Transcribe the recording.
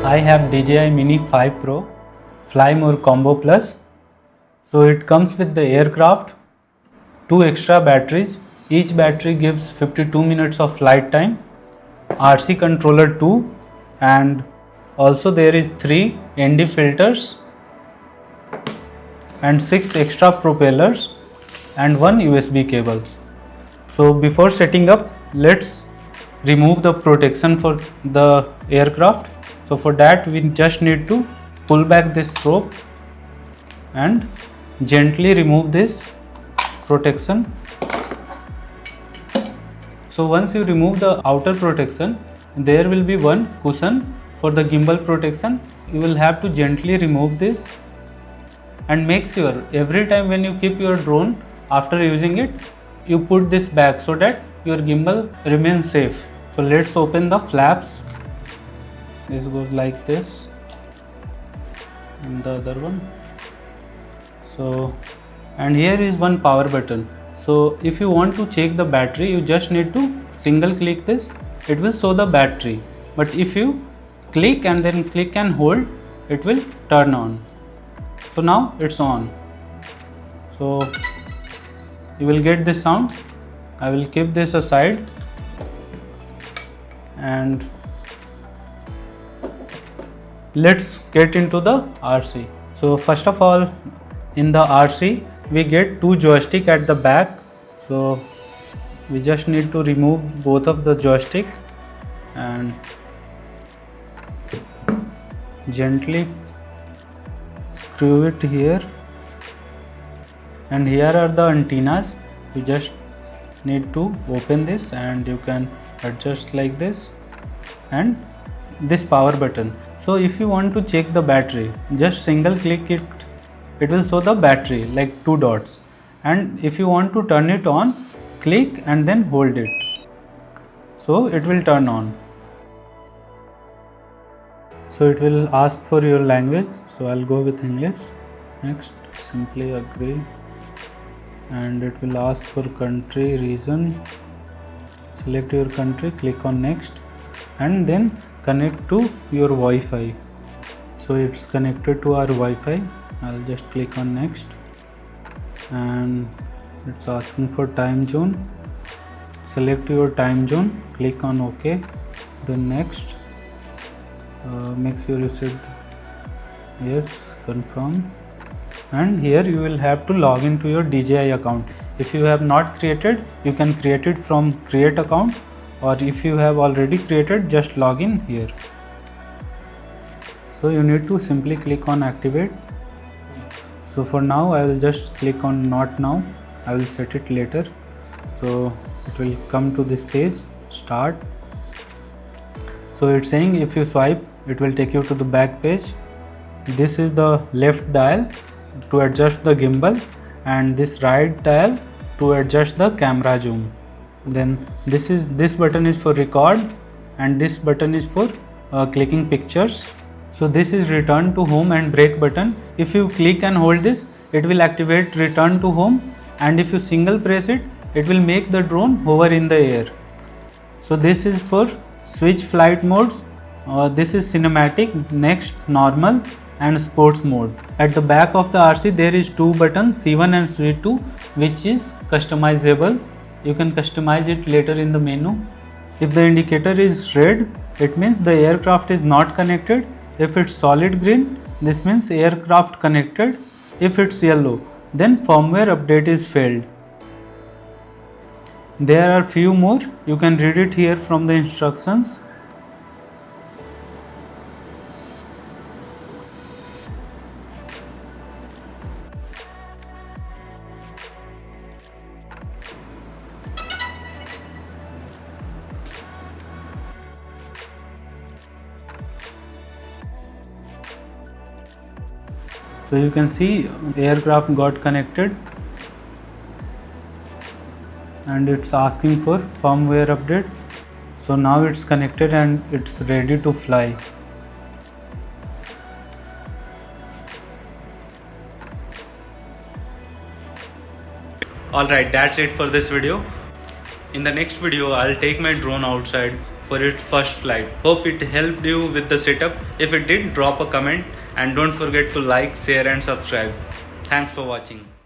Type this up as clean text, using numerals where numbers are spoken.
I have DJI Mini 5 Pro Fly More Combo Plus. So it comes with the aircraft, 2 extra batteries. Each battery gives 52 minutes of flight time, RC controller 2, and also there is 3 ND filters and 6 extra propellers and 1 USB cable. So before setting up, let's remove the protection for the aircraft. So for that we just need to pull back this rope and gently remove this protection. So once you remove the outer protection, there will be one cushion for the gimbal protection. You will have to gently remove this and make sure every time when you keep your drone, after using it, you put this back so that your gimbal remains safe. So let's open the flaps. This goes like this and the other one. So, and here is one power button. So if you want to check the battery, you just need to single click this. It will show the battery. But if you click and then click and hold, it will turn on. So now it's on. So you will get this sound. I will keep this aside and let's get into the RC. So first of all, in the RC we get 2 joysticks at the back. So we just need to remove both of the joystick and gently screw it here. And here are the antennas. You just need to open this and you can adjust like this, and this power button. So if you want to check the battery, just single click it. It will show the battery like 2 dots. And if you want to turn it on, click and then hold it. So it will turn on. So it will ask for your language. So I'll go with English. Next, simply agree. And it will ask for country, region. Select your country, click on next, and then connect to your Wi-Fi. So it's connected to our Wi-Fi. I'll just click on next, and it's asking for time zone. Select your time zone, click on OK, then next. Make sure you set yes, confirm. And here you will have to log into your DJI account. If you have not created, you can create it from create account, or if you have already created, just log in here. So you need to simply click on activate. So for now I will just click on not now. I will set it later. So it will come to this page, start. So it's saying if you swipe, it will take you to the back page. This is the left dial to adjust the gimbal, and this right dial to adjust the camera zoom. Then this button is for record, and this button is for clicking pictures. So this is return to home and brake button. If you click and hold this, it will activate return to home, and if you single press it, it will make the drone hover in the air. So this is for switch flight modes. This is cinematic, next normal, and sports mode. At the back of the RC there is 2 buttons, C1 and C2, which is customizable. You can customize it later in the menu. If the indicator is red, it means the aircraft is not connected. If it's solid green, this means aircraft connected. If it's yellow, then firmware update is failed. There are few more. You can read it here from the instructions. So you can see the aircraft got connected, and it's asking for firmware update. So now it's connected and it's ready to fly. Alright, that's it for this video. In the next video, I'll take my drone outside for its first flight. Hope it helped you with the setup. If it did, drop a comment and don't forget to like, share and subscribe. Thanks for watching.